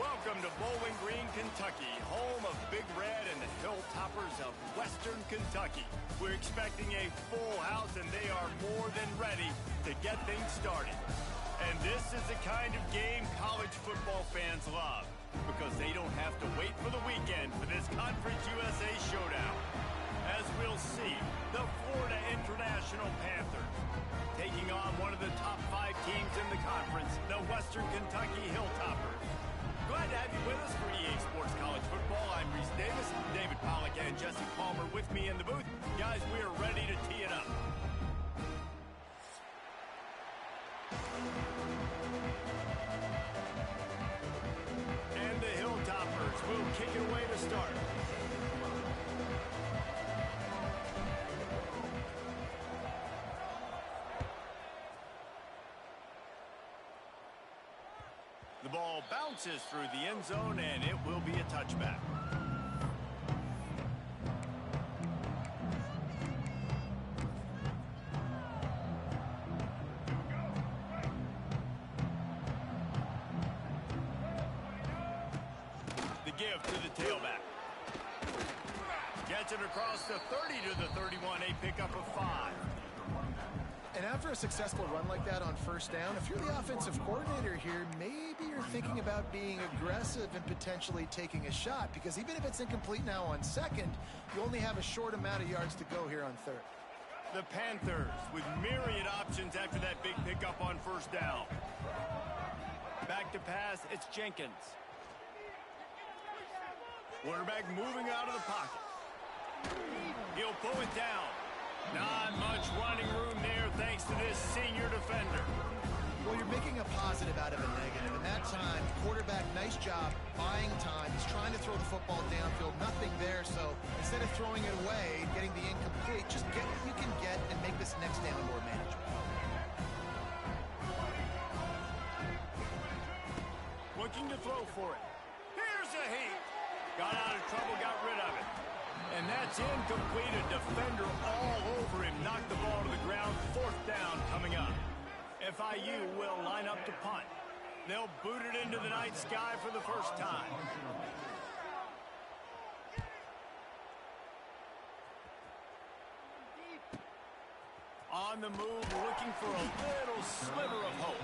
Welcome to Bowling Green, Kentucky, home of Big Red and the Hilltoppers of Western Kentucky. We're expecting a full house, and they are more than ready to get things started. And this is the kind of game college football fans love, because they don't have to wait for the weekend for this Conference USA showdown. As we'll see, the Florida International Panthers taking on one of the top 5 teams in the conference, the Western Kentucky Hilltoppers. Glad to have you with us for EA Sports College Football. I'm Reese Davis, David Pollack, and Jesse Palmer with me in the booth. Guys, we are ready to tee it up. And the Hilltoppers will kick it away to start. The ball bounces through the end zone, and it will be a touchback. The give to the tailback. Gets it across the 30 to the 31, a pickup of 5. And after a successful run like that on first down, if you're the offensive coordinator here, maybe you're thinking about being aggressive and potentially taking a shot, because even if it's incomplete now on second, you only have a short amount of yards to go here on third. The Panthers with myriad options after that big pickup on first down. Back to pass, it's Jenkins. Quarterback moving out of the pocket. He'll pull it down. Not much running room there thanks to this senior defender. Well, you're making a positive out of a negative. And that time, quarterback, nice job buying time. He's trying to throw the football downfield. Nothing there. So instead of throwing it away, getting the incomplete, just get what you can get and make this next down more manageable. Looking to throw for it. Here's a heat. Got out of trouble, got rid of it. And that's incomplete. A defender all over him. Knocked the ball to the ground. 4th down coming up. FIU will line up to punt. They'll boot it into the night sky for the first time. On the move, looking for a little sliver of hope.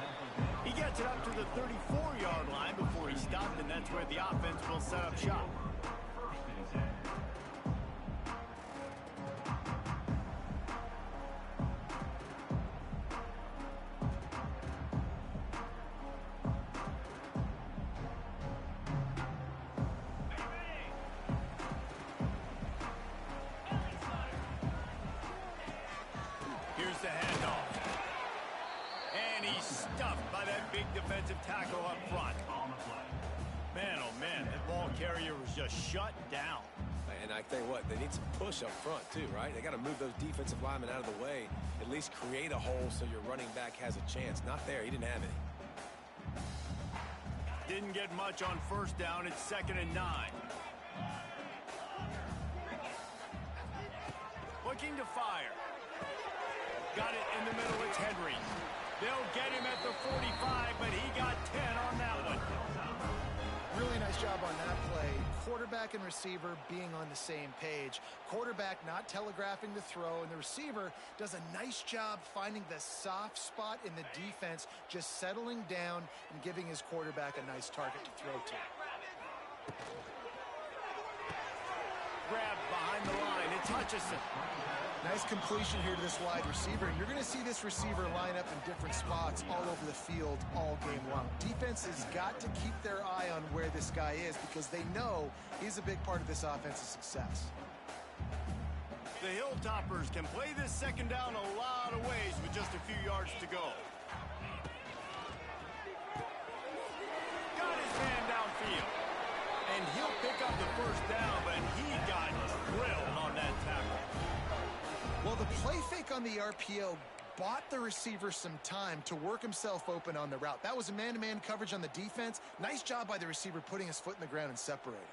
He gets it up to the 34-yard line before he stopped, and that's where the offense will set up shop. Here's the handoff. And he's stuffed by that big defensive tackle up front. Man, oh man, that ball carrier was just shut down. And I tell you what, they need some push up front too, right? They got to move those defensive linemen out of the way, at least create a hole so your running back has a chance. Not there, he didn't have any. Didn't get much on first down. It's 2nd and 9. Looking to fire. Got it in the middle, it's Henry. They'll get him at the 45, but he got 10 on that one. Really nice job on that play. Quarterback and receiver being on the same page. Quarterback not telegraphing the throw, and the receiver does a nice job finding the soft spot in the defense, just settling down and giving his quarterback a nice target to throw to. Grabbed behind the line, it's Hutchison. Nice completion here to this wide receiver, and you're going to see this receiver line up in different spots all over the field all game long. Defense has got to keep their eye on where this guy is, because they know he's a big part of this offense's success. The Hilltoppers can play this second down a lot of ways with just a few yards to go. Got his man downfield. And he'll pick up the first down, but he got drilled on that tackle. Well, the play fake on the RPO bought the receiver some time to work himself open on the route. That was a man-to-man coverage on the defense. Nice job by the receiver putting his foot in the ground and separating.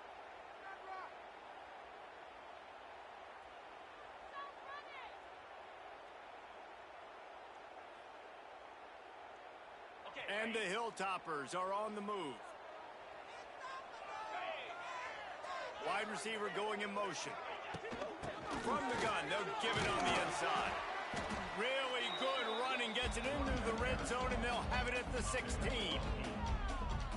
And the Hilltoppers are on the move. Wide receiver going in motion. From the gun, they'll give it on the inside. Really good running, gets it into the red zone, and they'll have it at the 16.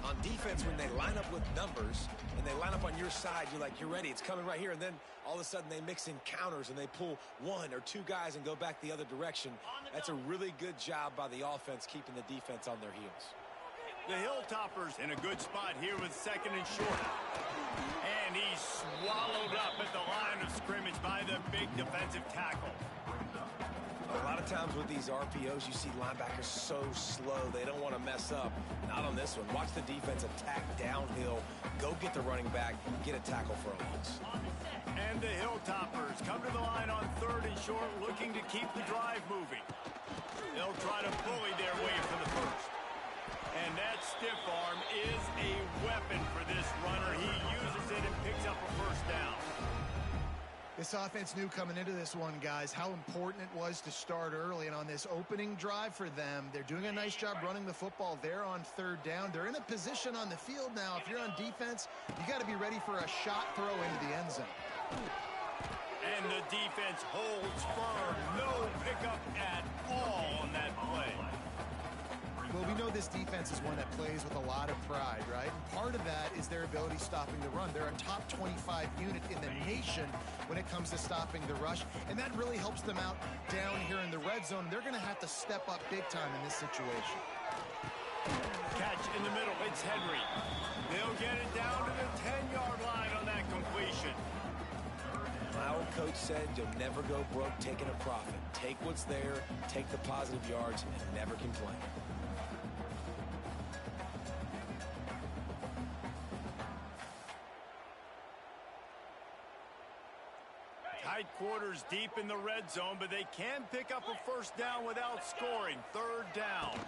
On defense, when they line up with numbers and they line up on your side, you're like, you're ready, it's coming right here. And then all of a sudden they mix in counters and they pull one or two guys and go back the other direction. That's a really good job by the offense keeping the defense on their heels. The Hilltoppers in a good spot here with second and short. And he's swallowed up at the line of scrimmage by the big defensive tackle. A lot of times with these RPOs, you see linebackers so slow, they don't want to mess up. Not on this one. Watch the defense attack downhill, go get the running back, get a tackle for a loss. And the Hilltoppers come to the line on third and short, looking to keep the drive moving. They'll try to bully their way for the first. And that stiff arm is a weapon for this runner. He uses it and picks up a first down. This offense knew coming into this one, guys, how important it was to start early. And on this opening drive for them, they're doing a nice job running the football there on third down. They're in a position on the field now. If you're on defense, you got to be ready for a shot throw into the end zone. And the defense holds firm. No pickup at all on that play. Well, we know this defense is one that plays with a lot of pride, right? And part of that is their ability stopping the run. They're a top 25 unit in the nation when it comes to stopping the rush, and that really helps them out down here in the red zone. They're going to have to step up big time in this situation. Catch in the middle. It's Henry. They'll get it down to the 10-yard line on that completion. My old coach said you'll never go broke taking a profit. Take what's there, take the positive yards, and never complain. Tight quarters deep in the red zone, but they can pick up a first down without scoring. Third down.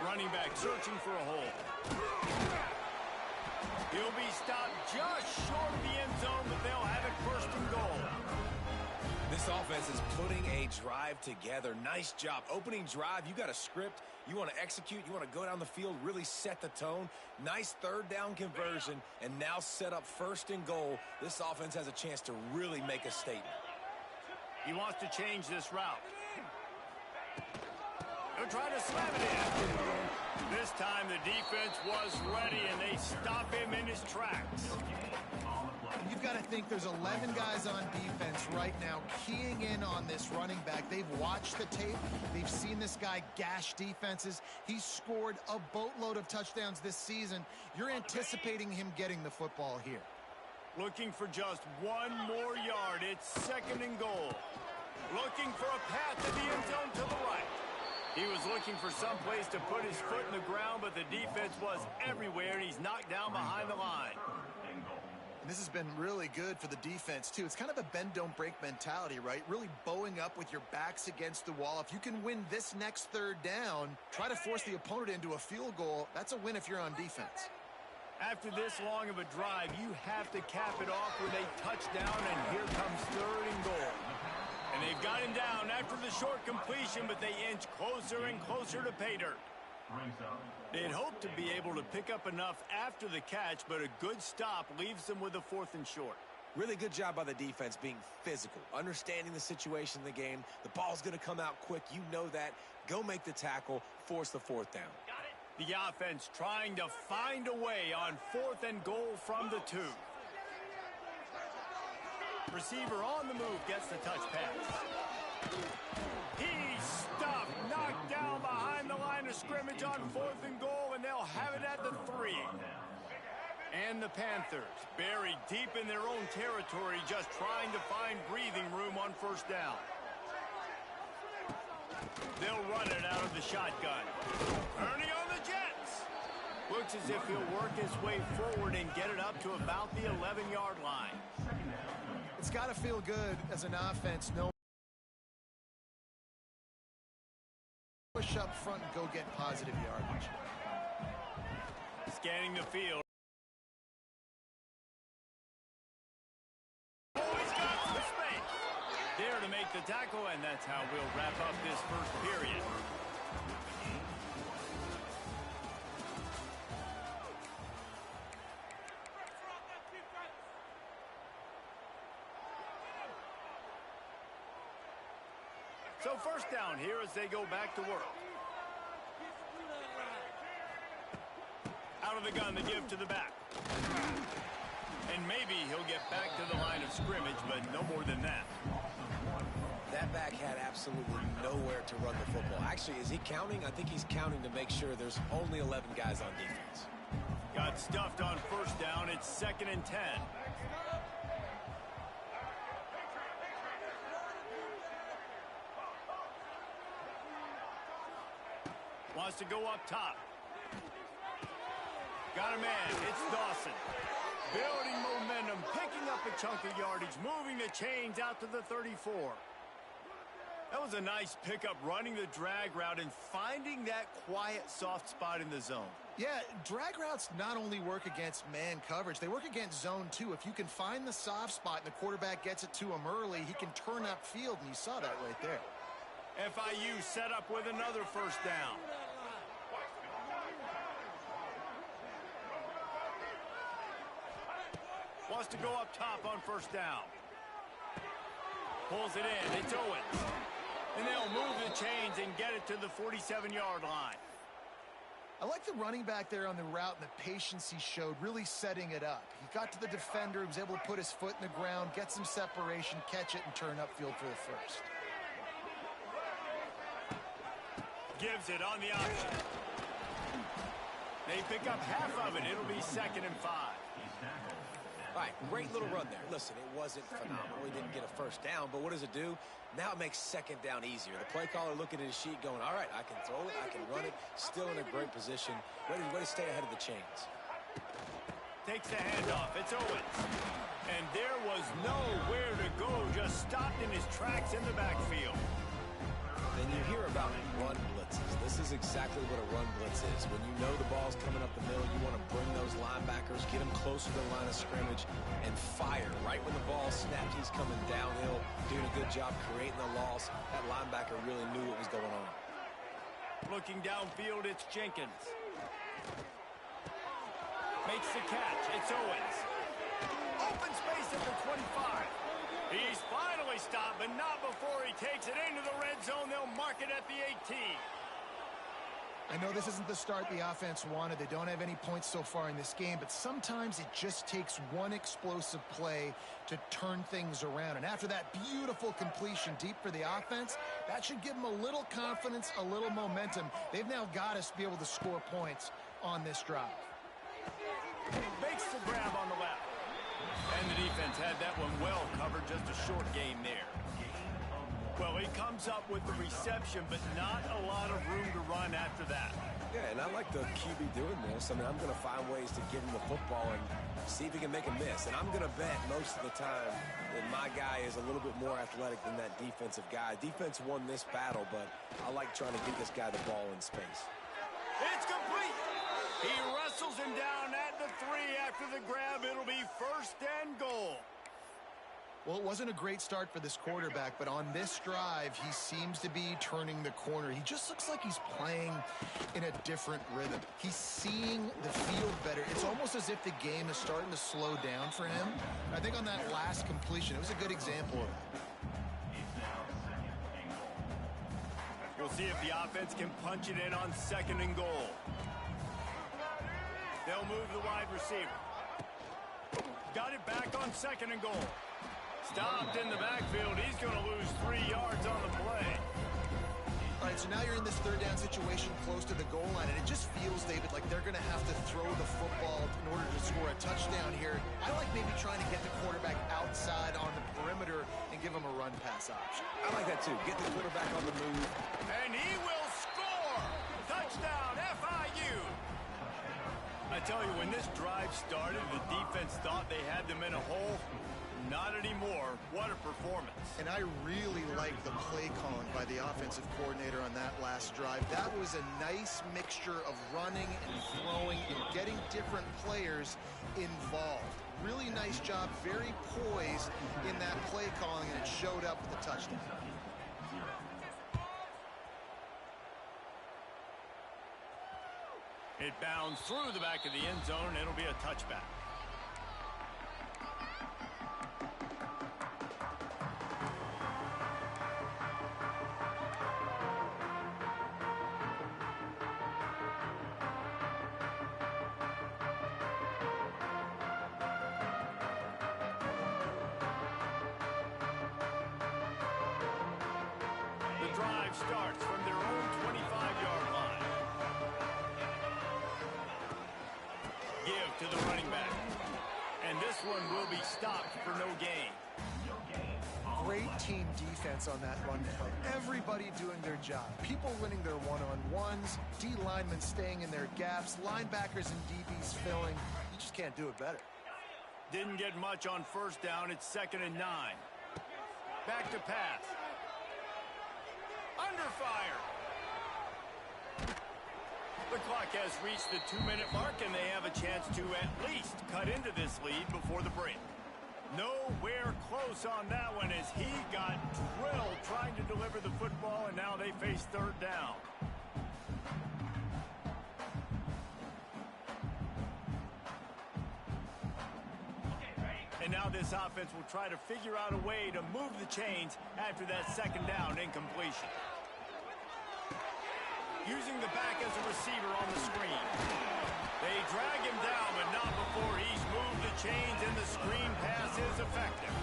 Running back searching for a hole. He'll be stopped just short of the end zone, but they'll have it first and goal. This offense is putting a drive together. Nice job. Opening drive, you got a script. You want to execute. You want to go down the field, really set the tone. Nice third down conversion, and now set up first and goal. This offense has a chance to really make a statement. He wants to change this route. He'll try to slam it in. This time the defense was ready, and they stop him in his tracks. You've got to think there's 11 guys on defense right now keying in on this running back. They've watched the tape. They've seen this guy gash defenses. He's scored a boatload of touchdowns this season. You're anticipating him getting the football here. Looking for just one more yard. It's second and goal. Looking for a path to the end zone to the right. He was looking for some place to put his foot in the ground, but the defense was everywhere, and he's knocked down behind the line. This has been really good for the defense, too. It's kind of a bend-don't-break mentality, right? Really bowing up with your backs against the wall. If you can win this next third down, try to force the opponent into a field goal. That's a win if you're on defense. After this long of a drive, you have to cap it off with a touchdown, and here comes third and goal. And they've got him down after the short completion, but they inch closer and closer to pay dirt. They'd hoped to be able to pick up enough after the catch, but a good stop leaves them with a fourth and short. Really good job by the defense being physical, understanding the situation in the game. The ball's going to come out quick. You know that. Go make the tackle, force the fourth down. The offense trying to find a way on fourth and goal from the 2. Receiver on the move gets the touch pass. He's stopped, knocked down behind the line of scrimmage on fourth and goal, and they'll have it at the 3. And the Panthers buried deep in their own territory, just trying to find breathing room on first down. They'll run it out of the shotgun. Turning on the Jets. Looks as if he'll work his way forward and get it up to about the 11-yard line. It's got to feel good as an offense. No push up front and go get positive yardage. Scanning the field. Oh, he's got some space. There to make the tackle, and that's how we'll wrap up this first period. So first down here as they go back to work. Out of the gun, the give to the back. And maybe he'll get back to the line of scrimmage, but no more than that. That back had absolutely nowhere to run the football. Actually, is he counting? I think he's counting to make sure there's only 11 guys on defense. Got stuffed on first down. It's 2nd and 10. Wants to go up top. Got a man. It's Dawson. Building momentum, picking up a chunk of yardage, moving the chains out to the 34. That was a nice pickup, running the drag route and finding that quiet, soft spot in the zone. Yeah, drag routes not only work against man coverage, they work against zone too. If you can find the soft spot and the quarterback gets it to him early, he can turn upfield, and you saw that right there. FIU set up with another first down. Wants to go up top on first down. Pulls it in. It's Owens. And they'll move the chains and get it to the 47-yard line. I like the running back there on the route and the patience he showed, really setting it up. He got to the defender, he was able to put his foot in the ground, get some separation, catch it, and turn upfield for the first. Gives it on the option. They pick up half of it. It'll be 2nd and 5. All right, great little run there. Listen, it wasn't phenomenal. He didn't get a first down, but what does it do? Now it makes 2nd down easier. The play caller looking at his sheet going, all right, I can throw it, I can run it, still in a great position, ready to stay ahead of the chains. Takes the handoff. It's Owens. And there was nowhere to go, just stopped in his tracks in the backfield. And you hear about run blitzes. This is exactly what a run blitz is. When you know the ball's coming up the middle, you want to bring those linebackers, get them closer to the line of scrimmage, and fire. Right when the ball snapped, he's coming downhill, doing a good job creating the loss. That linebacker really knew what was going on. Looking downfield, it's Jenkins. Makes the catch. It's Owens. Open space at the 25. He's finally stopped, but not before he takes it into the red zone. They'll mark it at the 18. I know this isn't the start the offense wanted. They don't have any points so far in this game, but sometimes it just takes one explosive play to turn things around. And after that beautiful completion deep for the offense, that should give them a little confidence, a little momentum. They've now got us to be able to score points on this drive. Makes the grab on the left. And the defense had that one well covered, just a short game there. Well, he comes up with the reception, but not a lot of room to run after that. Yeah, and I like the QB doing this. I mean, I'm going to find ways to give him the football and see if he can make a miss. And I'm going to bet most of the time that my guy is a little bit more athletic than that defensive guy. Defense won this battle, but I like trying to get this guy the ball in space. It's complete. He wrestles him down at the 3 after the grab. It'll be 1st and goal. Well, it wasn't a great start for this quarterback, but on this drive, he seems to be turning the corner. He just looks like he's playing in a different rhythm. He's seeing the field better. It's almost as if the game is starting to slow down for him. I think on that last completion, it was a good example of that. We'll see if the offense can punch it in on 2nd and goal. They'll move the wide receiver. Got it back on 2nd and goal. Stopped in the backfield. He's going to lose 3 yards on the play. All right, so now you're in this 3rd down situation close to the goal line, and it just feels, David, like they're going to have to throw the football in order to score a touchdown here. I like maybe trying to get the quarterback outside on the perimeter and give him a run-pass option. I like that, too. Get the quarterback on the move. And he will score! Touchdown, FIU! I tell you, when this drive started, the defense thought they had them in a hole. Not anymore. What a performance. And I really like the play calling by the offensive coordinator on that last drive. That was a nice mixture of running and throwing and getting different players involved. Really nice job, very poised in that play calling, and it showed up with a touchdown. It bounds through the back of the end zone, and it'll be a touchback. drive starts from their own 25-yard line. Give to the running back. And this one will be stopped for no gain. Great team defense on that run play. Everybody doing their job. People winning their one-on-ones, D linemen staying in their gaps, linebackers and DBs filling. You just can't do it better. Didn't get much on first down. It's 2nd and 9. Back to pass. Under fire. The clock has reached the 2-minute mark, and they have a chance to at least cut into this lead before the break. Nowhere close on that one as he got drilled trying to deliver the football, and now they face 3rd down. And now this offense will try to figure out a way to move the chains after that 2nd down incompletion. Using the back as a receiver on the screen. They drag him down, but not before he's moved the chains, and the screen pass is effective.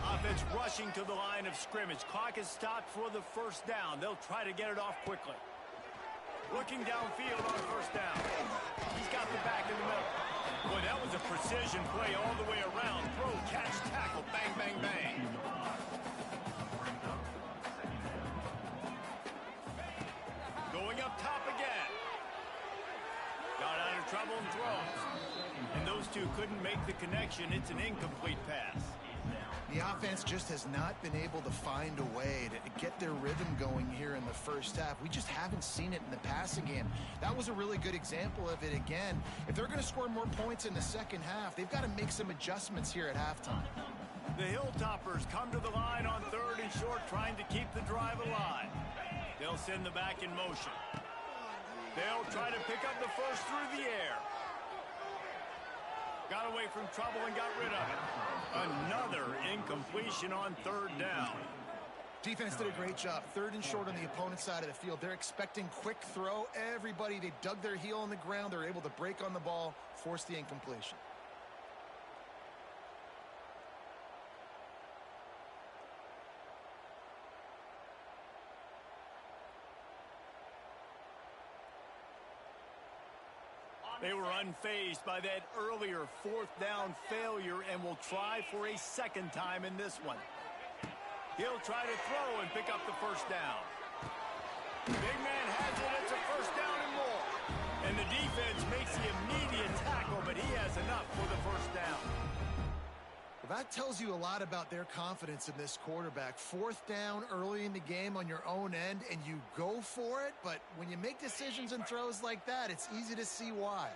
Offense rushing to the line of scrimmage. Clock is stopped for the 1st down. They'll try to get it off quickly. Looking downfield on 1st down. He's got the back in the middle. Boy, that was a precision play all the way around. Throw, catch, tackle, bang, bang, bang. Going up top again. Got out of trouble and throws. And those two couldn't make the connection. It's an incomplete pass. The offense just has not been able to find a way to get their rhythm going here in the 1st half. We just haven't seen it in the passing game. That was a really good example of it again. If they're going to score more points in the 2nd half, they've got to make some adjustments here at halftime. The Hilltoppers come to the line on 3rd and short, trying to keep the drive alive. They'll send the back in motion. They'll try to pick up the first through the air. Got away from trouble and got rid of it. Another incompletion on 3rd down. Defense did a great job. 3rd and short on the opponent's side of the field. They're expecting quick throw. Everybody, they dug their heel on the ground. They're able to break on the ball, force the incompletion. They were unfazed by that earlier 4th down failure and will try for a 2nd time in this one. He'll try to throw and pick up the 1st down. Big man has it. It's a 1st down and more. And the defense makes the immediate tackle, but he has enough for the 1st down. Well, that tells you a lot about their confidence in this quarterback. 4th down early in the game on your own end, and you go for it. But when you make decisions and throws like that, it's easy to see why.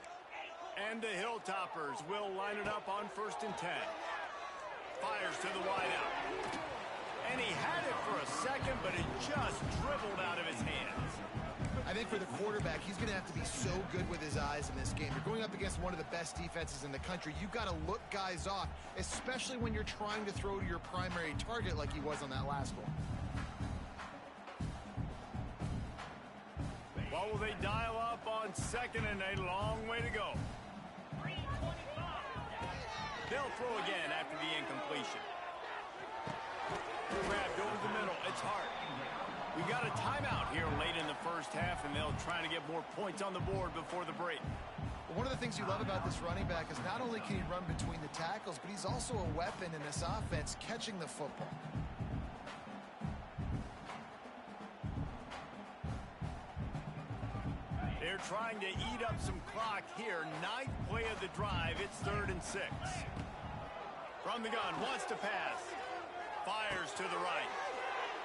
And the Hilltoppers will line it up on 1st and 10. Fires to the wideout. And he had it for a second, but it just dribbled out of his hands. I think for the quarterback, he's going to have to be so good with his eyes in this game. You're going up against one of the best defenses in the country. You've got to look guys off, especially when you're trying to throw to your primary target like he was on that last one. What will they dial up on 2nd and a long way to go? They'll throw again after the incompletion. Grabbed over the middle. It's hard. We got a timeout here late in the 1st half, and they'll try to get more points on the board before the break. One of the things you love about this running back is not only can he run between the tackles, but he's also a weapon in this offense catching the football. They're trying to eat up some clock here. 9th play of the drive. It's 3rd and 6. From the gun, wants to pass. Fires to the right.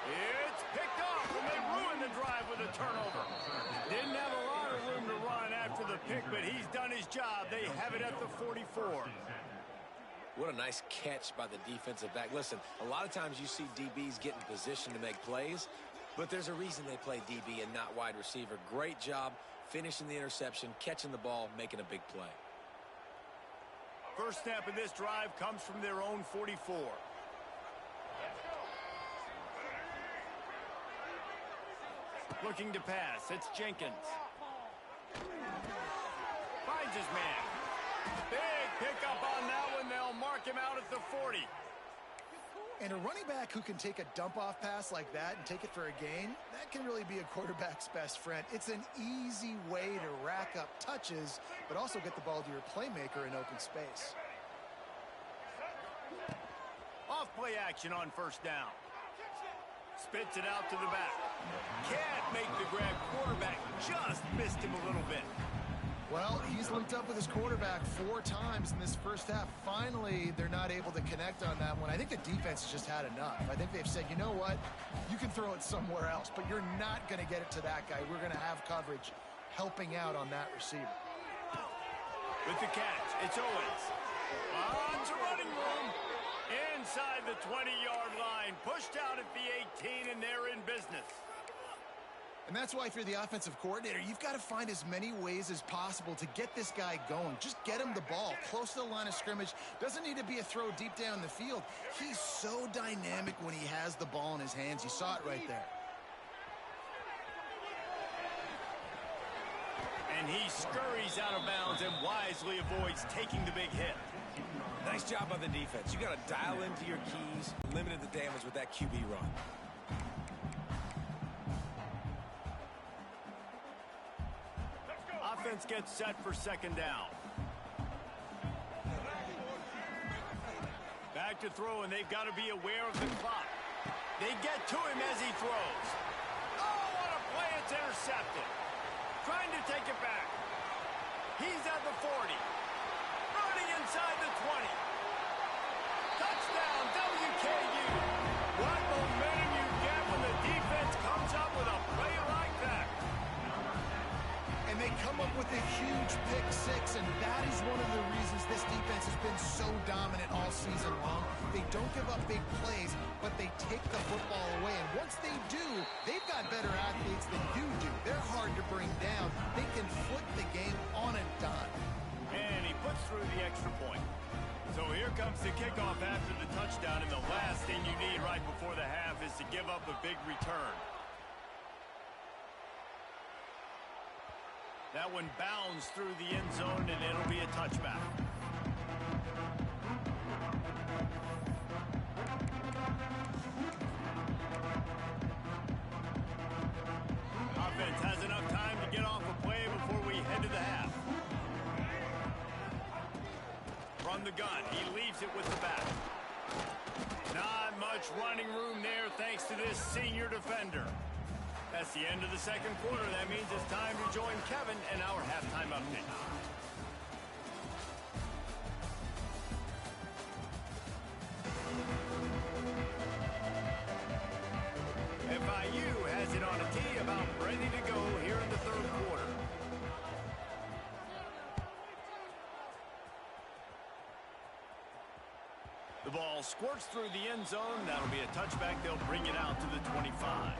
It's picked off, and they ruined the drive with a turnover. Didn't have a lot of room to run after the pick, but he's done his job. They have it at the 44. What a nice catch by the defensive back. Listen, a lot of times you see DBs get in position to make plays, but there's a reason they play DB and not wide receiver. Great job finishing the interception, catching the ball, making a big play. First snap of this drive comes from their own 44. Looking to pass. It's Jenkins. Finds his man. Big pickup on that one. They'll mark him out at the 40. And a running back who can take a dump-off pass like that and take it for a gain, that can really be a quarterback's best friend. It's an easy way to rack up touches, but also get the ball to your playmaker in open space. Off play action on first down. Spits it out to the back. Can't make the grab. Quarterback just missed him a little bit. Well, he's linked up with his quarterback 4 times in this first half. Finally, they're not able to connect on that one. I think the defense has just had enough. I think they've said, you know what? You can throw it somewhere else, but you're not going to get it to that guy. We're going to have coverage helping out on that receiver. With the catch, it's Owens. On to running room. Inside the 20-yard line. Pushed out at the 18, and they're in business. And that's why if you're the offensive coordinator, you've got to find as many ways as possible to get this guy going. Just get him the ball close to the line of scrimmage. Doesn't need to be a throw deep down the field. He's so dynamic when he has the ball in his hands. You saw it right there. And he scurries out of bounds and wisely avoids taking the big hit. Nice job by the defense. You got to dial into your keys, limited the damage with that QB run. Offense gets set for second down. Back to throw, and they've got to be aware of the clock. They get to him as he throws. Oh, what a play. It's intercepted. Trying to take it back. He's at the 40. Running inside the 20. Touchdown, WKU. What momentum you get when the defense comes up with a play like that. And they come up with a huge pick six, and that is one of the reasons this defense has been so dominant all season long. They don't give up big plays, but they take the football away. And once they do, they've got better athletes than you do. They're hard to bring down. They can flip the game on a dime. And he puts through the extra point. So here comes the kickoff after the touchdown, and the last thing you need right before the half is to give up a big return. That one bounds through the end zone, and it'll be a touchback. Offense has enough time to get off a play before we head to the half. From the gun, he leaves it with the back. Not much running room there thanks to this senior defender. That's the end of the second quarter. That means it's time to join Kevin and our halftime update. FIU has it on a tee, about ready to go here in the third quarter. The ball squirts through the end zone. That'll be a touchback. They'll bring it out to the 25.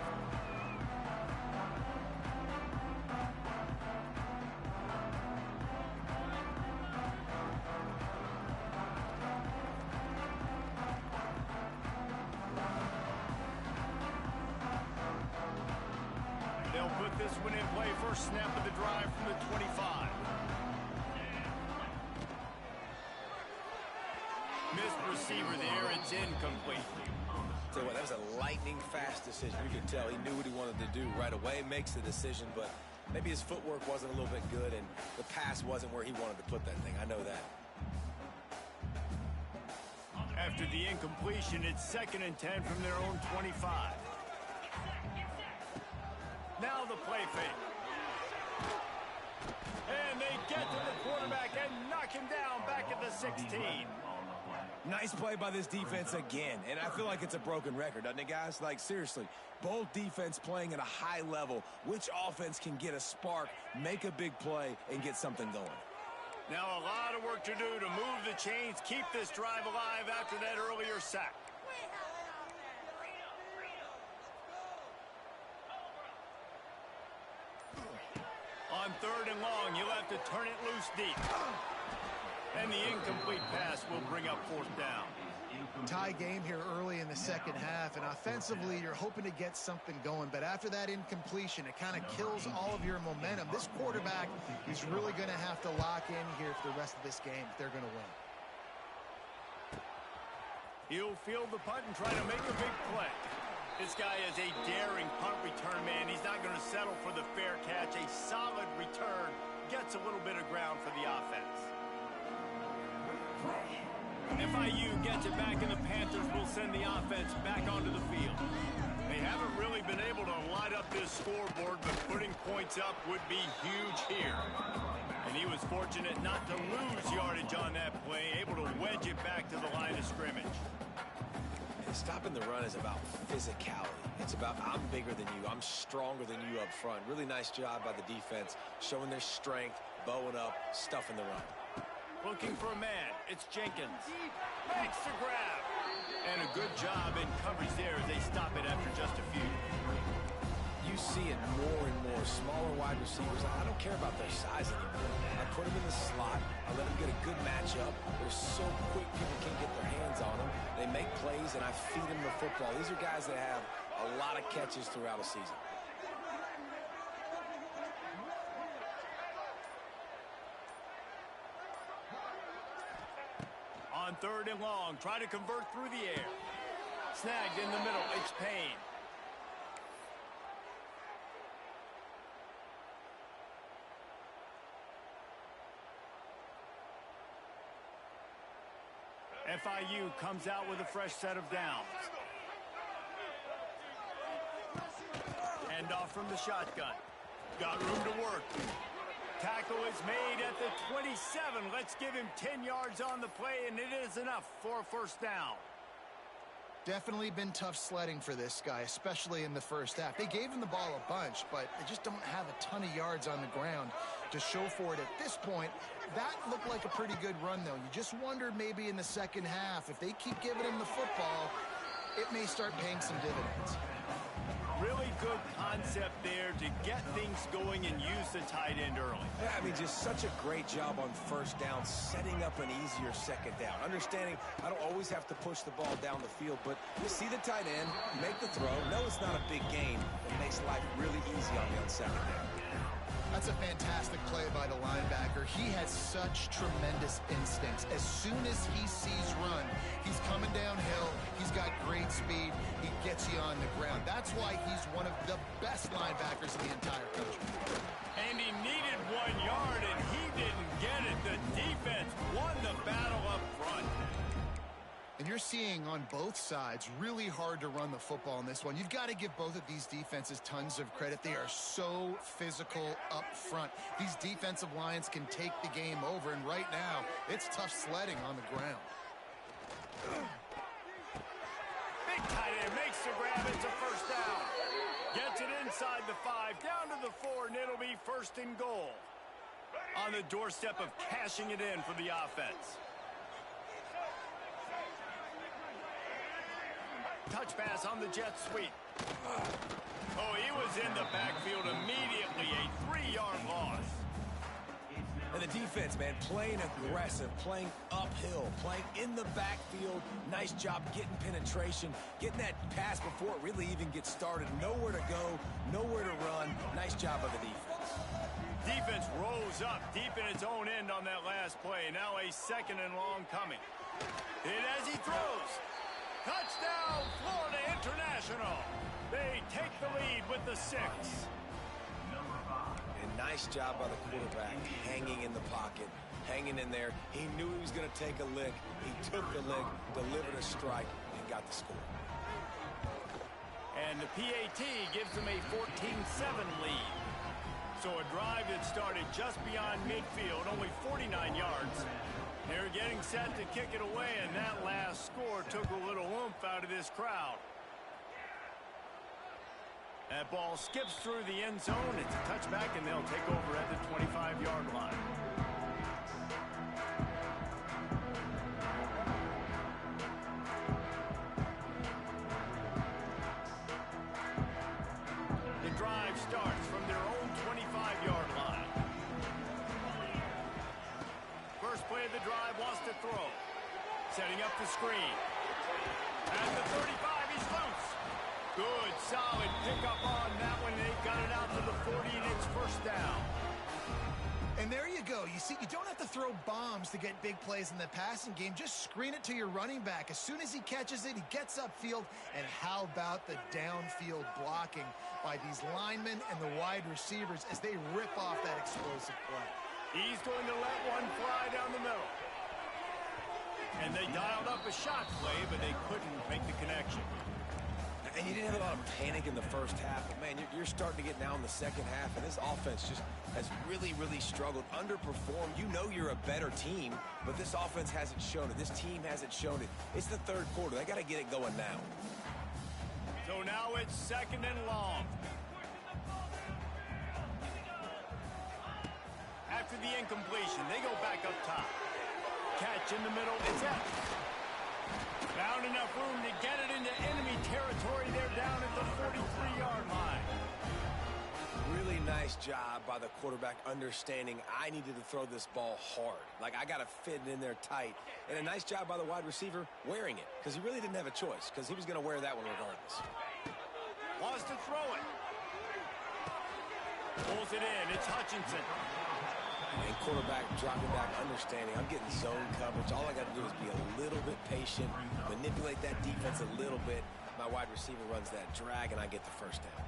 They'll put this one in play. First snap of the drive from the 25. Missed receiver there. It's incomplete. Tell you what, that was a lightning-fast decision. You could tell he knew what he wanted to do right away. Makes the decision, but maybe his footwork wasn't a little bit good, and the pass wasn't where he wanted to put that thing. I know that. After the incompletion, it's 2nd and 10 from their own 25. Now the play fake. And they get to the quarterback and knock him down back at the 16. Nice play by this defense again, and I feel like it's a broken record, doesn't it, guys? Like, seriously, both defense playing at a high level. Which offense can get a spark, make a big play, and get something going? Now a lot of work to do to move the chains, keep this drive alive after that earlier sack. On 3rd and long, you'll have to turn it loose deep. And the incomplete pass will bring up 4th down. Tie game here early in the second half, and offensively you're hoping to get something going, but after that incompletion it kind of kills all of your momentum. This quarterback is really going to have to lock in here for the rest of this game if they're going to win. He'll field the punt and try to make a big play. This guy is a daring punt return man. He's not going to settle for the fair catch. A solid return gets a little bit of ground for the offense. FIU gets it back, and the Panthers will send the offense back onto the field. They haven't really been able to light up this scoreboard, but putting points up would be huge here. And he was fortunate not to lose yardage on that play, able to wedge it back to the line of scrimmage. And stopping the run is about physicality. It's about I'm bigger than you, I'm stronger than you up front. Really nice job by the defense, showing their strength, bowing up, stuffing the run. Looking for a man. It's Jenkins. Makes the grab. And a good job in coverage there as they stop it after just a few. You see it more and more. Smaller wide receivers. I don't care about their size anymore. I put them in the slot. I let them get a good matchup. They're so quick, people can't get their hands on them. They make plays, and I feed them the football. These are guys that have a lot of catches throughout a season. On 3rd and long, try to convert through the air. Snagged in the middle, it's Payne. FIU comes out with a fresh set of downs. Hand off from the shotgun. Got room to work. Tackle is made at the 27. Let's give him 10 yards on the play, and it is enough for a first down. Definitely been tough sledding for this guy, especially in the first half. They gave him the ball a bunch, but they just don't have a ton of yards on the ground to show for it at this point. That looked like a pretty good run, though. You just wonder maybe in the second half, if they keep giving him the football, it may start paying some dividends. Really good concept there to get things going and use the tight end early. Yeah, I mean, just such a great job on first down, setting up an easier second down. Understanding I don't always have to push the ball down the field, but you see the tight end, make the throw. No, it's not a big game. It makes life really easy on me on second down. That's a fantastic play by the linebacker. He has such tremendous instincts. As soon as he sees run, he's coming downhill. He's got great speed. He gets you on the ground. That's why he's one of the best linebackers in the entire country. And he needed 1 yard, and he didn't get it. The defense won the battle up front. And you're seeing on both sides really hard to run the football in this one. You've got to give both of these defenses tons of credit. They are so physical up front. These defensive lines can take the game over, and right now, it's tough sledding on the ground. Big tight end makes the grab. It's a first down. Gets it inside the 5, down to the 4, and it'll be 1st and goal. On the doorstep of cashing it in for the offense. Touch pass on the jet sweep. Oh, he was in the backfield immediately. A 3-yard loss. And the defense, man, playing aggressive, playing uphill, playing in the backfield. Nice job getting penetration, getting that pass before it really even gets started. Nowhere to go, nowhere to run. Nice job by the defense. Defense rose up deep in its own end on that last play. Now a 2nd and long coming. And as he throws, touchdown, Florida International. They take the lead with the 6. And nice job by the quarterback, hanging in the pocket, hanging in there. He knew he was going to take a lick. He took the lick, delivered a strike, and got the score. And the PAT gives them a 14-7 lead. So a drive that started just beyond midfield, only 49 yards. They're getting set to kick it away, and that last score took a little oomph out of this crowd. That ball skips through the end zone. It's a touchback, and they'll take over at the 25-yard line. The drive starts from their own 25-yard line. First play of the drive wants to throw. Setting up the screen. At the 35, he's loose. Good, solid pickup on that one. They got it out to the 40, and it's first down. And there you go. You see, you don't have to throw bombs to get big plays in the passing game. Just screen it to your running back. As soon as he catches it, he gets upfield. And how about the downfield blocking by these linemen and the wide receivers as they rip off that explosive play? He's going to let one fly down the middle. And they dialed up a shot play, but they couldn't make the connection. And you didn't have a lot of panic in the first half, but, man, you're starting to get now in the second half, and this offense just has really, really struggled, underperformed. You know you're a better team, but this offense hasn't shown it. This team hasn't shown it. It's the third quarter. They got to get it going now. So now it's 2nd and long. After the incompletion, they go back up top. Catch in the middle. It's out. Found enough room to get it into enemy territory. They're down at the 43-yard line. Really nice job by the quarterback understanding I needed to throw this ball hard. Like, I got to fit it in there tight. And a nice job by the wide receiver wearing it, because he really didn't have a choice, because he was going to wear that one regardless. Wants to throw it. Pulls it in. It's Hutchinson. And quarterback dropping back, understanding I'm getting zone coverage. All I got to do is be a little bit patient, manipulate that defense a little bit. My wide receiver runs that drag, and I get the first down.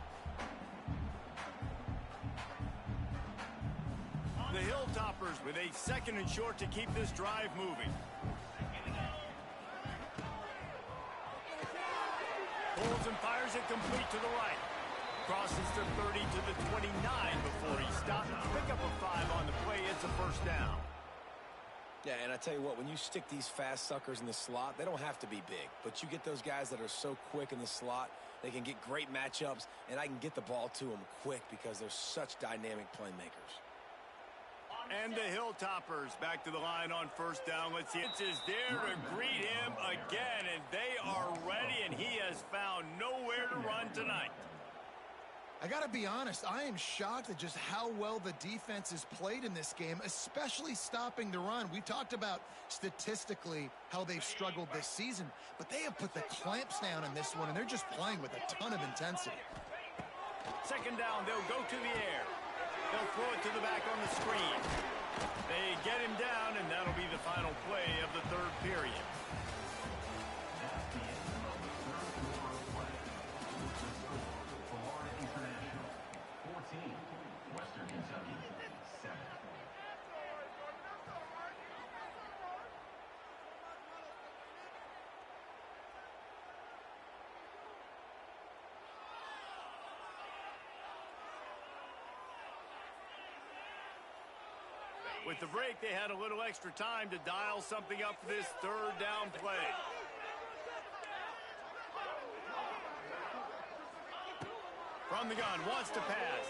The Hilltoppers with a 2nd and short to keep this drive moving. Pulls and fires it complete to the right. Crosses the 30 to the 29 before he stopped. Pick up a 5 on the play. It's a first down. Yeah, and I tell you what, when you stick these fast suckers in the slot, they don't have to be big. But you get those guys that are so quick in the slot, they can get great matchups, and I can get the ball to them quick because they're such dynamic playmakers. And the Hilltoppers back to the line on first down. Let's see. It's is there to greet him again, and they are ready, and he has found nowhere to run tonight. I got to be honest, I am shocked at just how well the defense has played in this game, especially stopping the run. We talked about statistically how they've struggled this season, but they have put the clamps down in this one, and they're just playing with a ton of intensity. 2nd down, they'll go to the air. They'll throw it to the back on the screen. They get him down, and that'll be the final play of the 3rd period. With the break, they had a little extra time to dial something up for this 3rd down play. From the gun, wants to pass.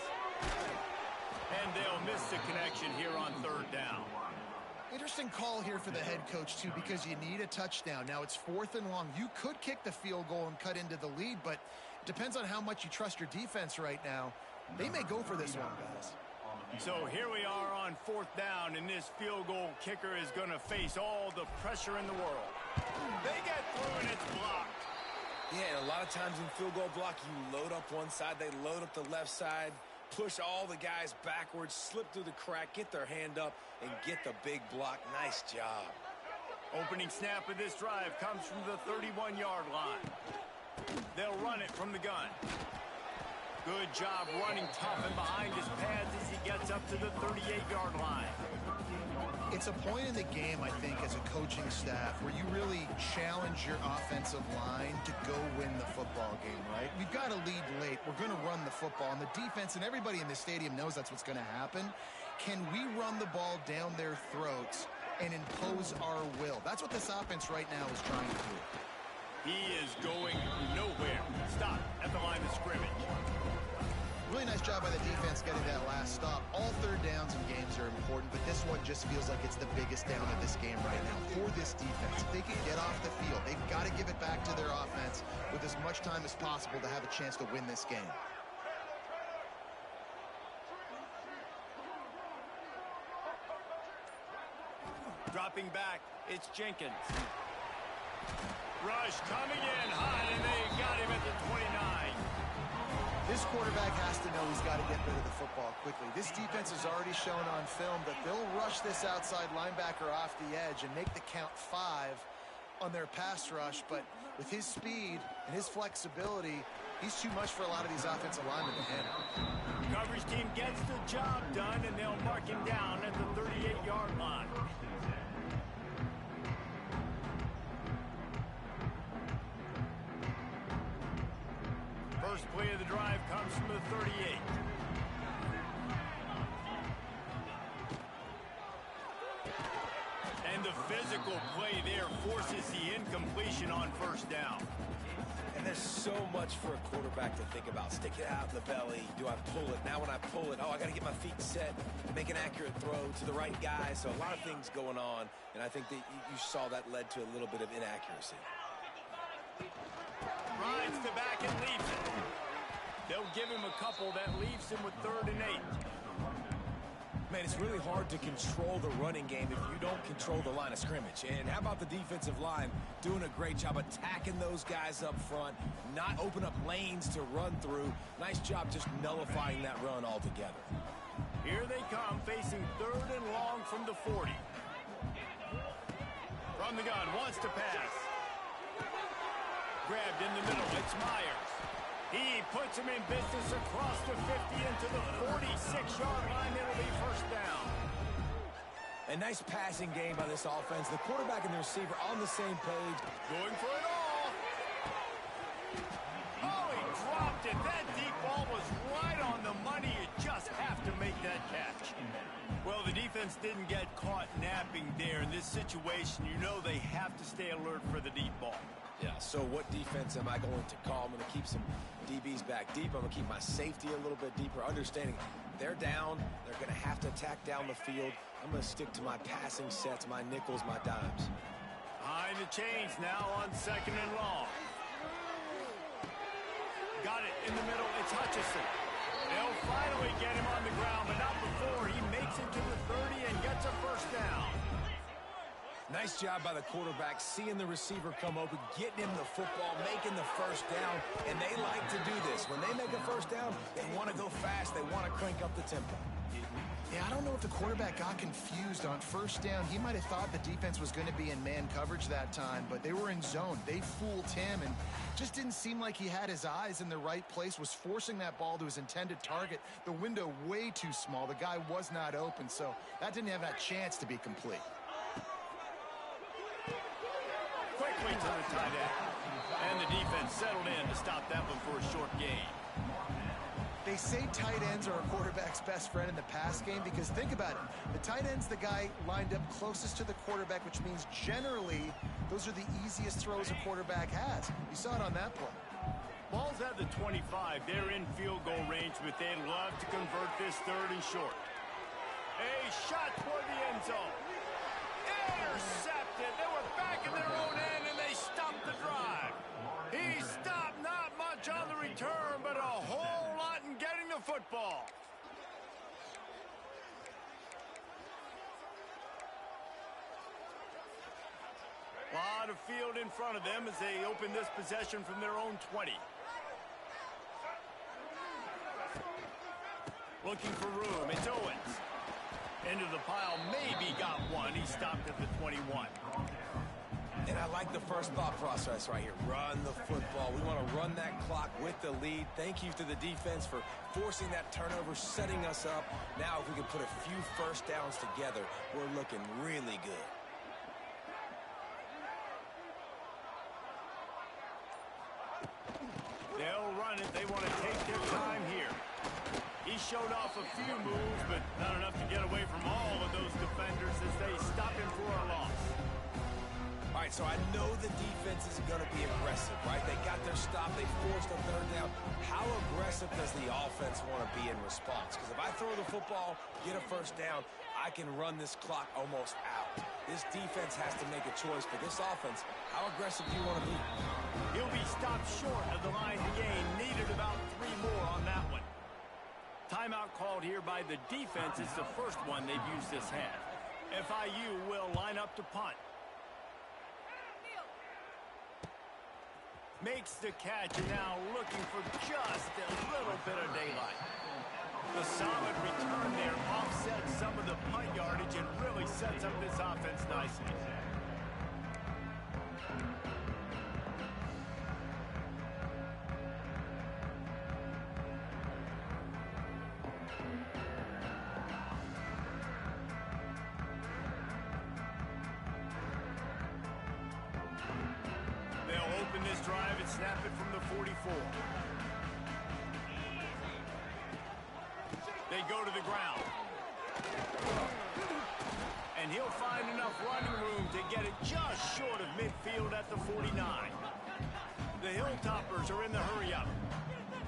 And they'll miss the connection here on 3rd down. Interesting call here for the head coach, too, because you need a touchdown. Now, it's 4th and long. You could kick the field goal and cut into the lead, but it depends on how much you trust your defense right now. They may go for this one, guys. So here we are on 4th down, and this field goal kicker is going to face all the pressure in the world. They get through, and it's blocked. Yeah, and a lot of times in field goal block, you load up one side, they load up the left side, push all the guys backwards, slip through the crack, get their hand up, and get the big block. Nice job. Opening snap of this drive comes from the 31-yard line. They'll run it from the gun. Good job running tough and behind his pads as he gets up to the 38-yard line. It's a point in the game, I think, as a coaching staff where you really challenge your offensive line to go win the football game, right? We've got to lead late. We're going to run the football. And the defense and everybody in the stadium knows that's what's going to happen. Can we run the ball down their throats and impose our will? That's what this offense right now is trying to do. He is going nowhere. Stop at the line of scrimmage. Really nice job by the defense getting that last stop. All 3rd downs in games are important, but this one just feels like it's the biggest down of this game right now for this defense. If they can get off the field, they've got to give it back to their offense with as much time as possible to have a chance to win this game. Dropping back, it's Jenkins. Rush coming in hot, and they got him at the 29. This quarterback has to know he's got to get rid of the football quickly. This defense has already shown on film that they'll rush this outside linebacker off the edge and make the count 5 on their pass rush, but with his speed and his flexibility, he's too much for a lot of these offensive linemen to handle. Coverage team gets the job done, and they'll mark him down at the 38-yard line. First play of the drive comes from the 38. And the physical play there forces the incompletion on first down. And there's so much for a quarterback to think about. Stick it out in the belly. Do I pull it? Now when I pull it, I got to get my feet set, make an accurate throw to the right guy. So a lot of things going on, and I think that you saw that led to a little bit of inaccuracy. Rides the back and leaves it. They'll give him a couple that leaves him with 3rd and 8. Man, it's really hard to control the running game if you don't control the line of scrimmage. And how about the defensive line doing a great job attacking those guys up front, not open up lanes to run through. Nice job just nullifying that run altogether. Here they come, facing 3rd and long from the 40. From the gun, wants to pass. Grabbed in the middle, it's Myers. He puts him in business across the 50 into the 46-yard line. It'll be first down. A nice passing game by this offense. The quarterback and the receiver on the same page. Going for it all. Oh, he dropped it. That deep ball was right on the money. You just have to make that catch. Well, the defense didn't get caught napping there. In this situation, you know they have to stay alert for the deep ball. Yeah, so what defense am I going to call? I'm going to keep some DBs back deep. I'm going to keep my safety a little bit deeper, understanding they're down. They're going to have to attack down the field. I'm going to stick to my passing sets, my nickels, my dimes. Behind the chains now on 2nd and long. Got it in the middle. It's Hutchinson. They'll finally get him on the ground, but not before he makes it to the 30 and gets a first down. Nice job by the quarterback, seeing the receiver come open, getting him the football, making the first down, and they like to do this. When they make a first down, they want to go fast. They want to crank up the tempo. Yeah, I don't know if the quarterback got confused on first down. He might have thought the defense was going to be in man coverage that time, but they were in zone. They fooled him and just didn't seem like he had his eyes in the right place, was forcing that ball to his intended target. The window way too small. The guy was not open, so that didn't have that chance to be complete. Quickly to the tight end. And the defense settled in to stop that one for a short gain. They say tight ends are a quarterback's best friend in the pass game because think about it. The tight end's the guy lined up closest to the quarterback, which means generally those are the easiest throws a quarterback has. You saw it on that play. Ball's at the 25. They're in field goal range, but they'd love to convert this 3rd and short. A shot toward the end zone. Intercepted. They were back in their own end, and they stopped the drive. He stopped not much on the return, but a whole lot in getting the football. A lot of field in front of them as they open this possession from their own 20. Looking for room. It's Owens. Into the pile, maybe got one. He stopped at the 21. And I like the first thought process right here. Run the football. We want to run that clock with the lead. Thank you to the defense for forcing that turnover, setting us up. Now, if we can put a few first downs together, we're looking really good. They'll run it. They want to take their time here. He showed off a few moves, but not enough to get away from all of those defenders as they stop him for a loss. All right, so I know the defense is going to be aggressive, right? They got their stop. They forced a 3rd down. How aggressive does the offense want to be in response? Because if I throw the football, get a first down, I can run this clock almost out. This defense has to make a choice for this offense. How aggressive do you want to be? He'll be stopped short of the line to gain. Needed about 3 more on that one. Timeout called here by the defense. It's the first one they've used this half. FIU will line up to punt. Makes the catch and now looking for just a little bit of daylight. The solid return there offsets some of the punt yardage and really sets up this offense nicely. They'll open this drive and snap it from the 44. They go to the ground. And he'll find enough running room to get it just short of midfield at the 49. The Hilltoppers are in the hurry-up.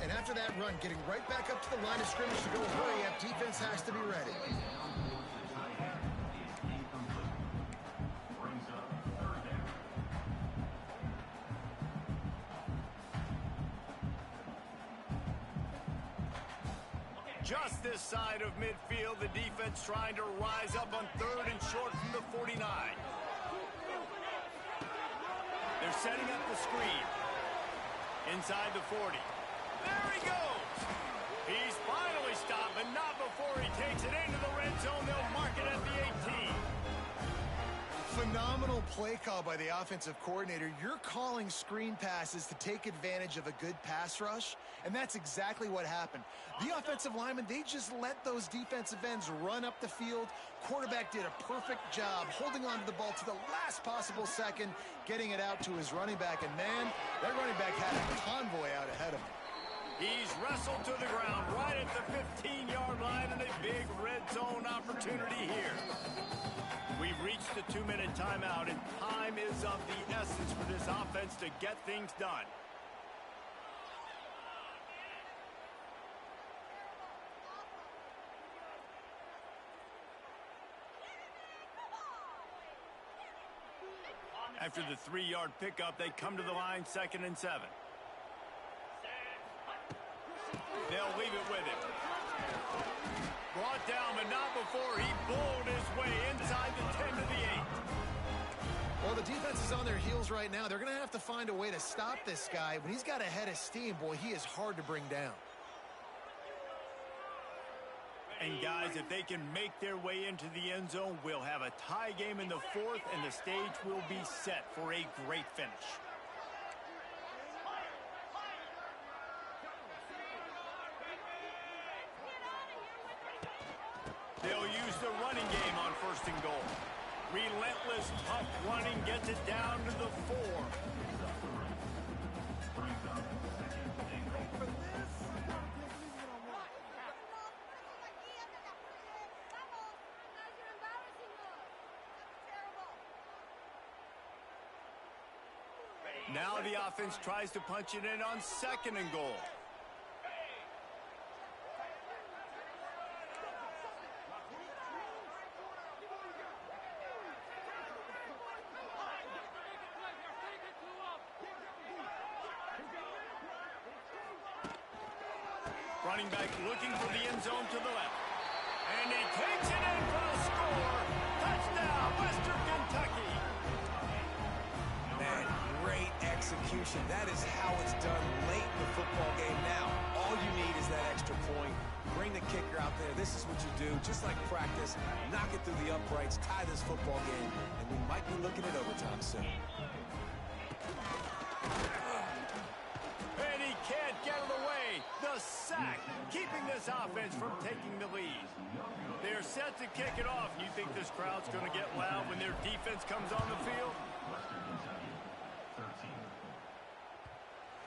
And after that run, getting right back up to the line of scrimmage to go hurry-up, defense has to be ready. Just this side of midfield, the defense trying to rise up on 3rd and short from the 49. They're setting up the screen. Inside the 40. There he goes! He's finally stopped, but not before he takes it into the red zone. They'll mark it at the 18. Phenomenal play call by the offensive coordinator. You're calling screen passes to take advantage of a good pass rush, and that's exactly what happened. The offensive linemen, they just let those defensive ends run up the field. Quarterback did a perfect job holding on to the ball to the last possible second, getting it out to his running back, and man, that running back had a convoy out ahead of him. He's wrestled to the ground right at the 15-yard line, and a big red zone opportunity here. We've reached the 2-minute timeout, and time is of the essence for this offense to get things done. After the 3-yard pickup, they come to the line 2nd and 7. They'll leave it with him. Brought down, but not before he bowled his way inside the 10 to the 8. Well, the defense is on their heels right now. They're going to have to find a way to stop this guy. When he's got a head of steam, boy, he is hard to bring down. And guys, if they can make their way into the end zone, we'll have a tie game in the 4th, and the stage will be set for a great finish. They'll use the running game on 1st and goal. Relentless, tough running gets it down to the 4. Now the offense tries to punch it in on 2nd and goal. Running back looking for the end zone to the left. And he takes it in for the score. Touchdown, Western Kentucky. Man, great execution. That is how it's done late in the football game now. All you need is that extra point. Bring the kicker out there. This is what you do. Just like practice, knock it through the uprights, tie this football game, and we might be looking at overtime soon. And he can't get it away. The sack, keeping this offense from taking the lead. They're set to kick it off. You think this crowd's going to get loud when their defense comes on the field?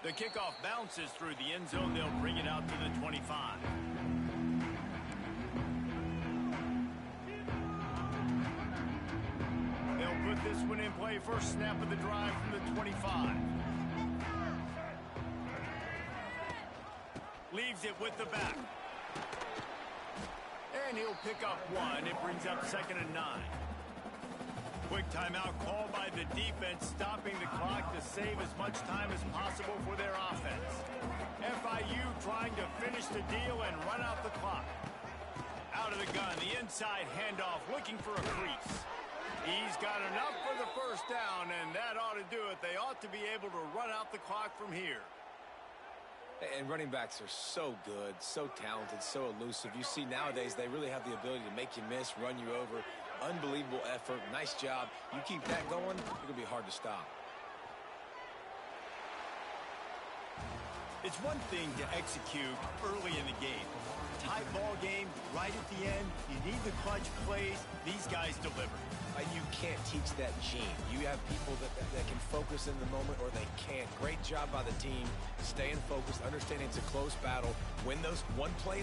The kickoff bounces through the end zone. They'll bring it out to the 25. They'll put this one in play. First snap of the drive from the 25. Leaves it with the back. And he'll pick up 1. It brings up 2nd and 9. Quick timeout called by the defense, stopping the clock to save as much time as possible for their offense. FIU trying to finish the deal and run out the clock. Out of the gun, the inside handoff, looking for a crease. He's got enough for the first down, and that ought to do it. They ought to be able to run out the clock from here. And running backs are so good, so talented, so elusive. You see nowadays they really have the ability to make you miss, run you over. Unbelievable effort. Nice job. You keep that going, it's going to be hard to stop. It's one thing to execute early in the game. Tight ball game, right at the end. You need the clutch plays. These guys deliver. And you can't teach that gene. You have people that can focus in the moment or they can't. Great job by the team, staying focused, understanding it's a close battle. Win those one play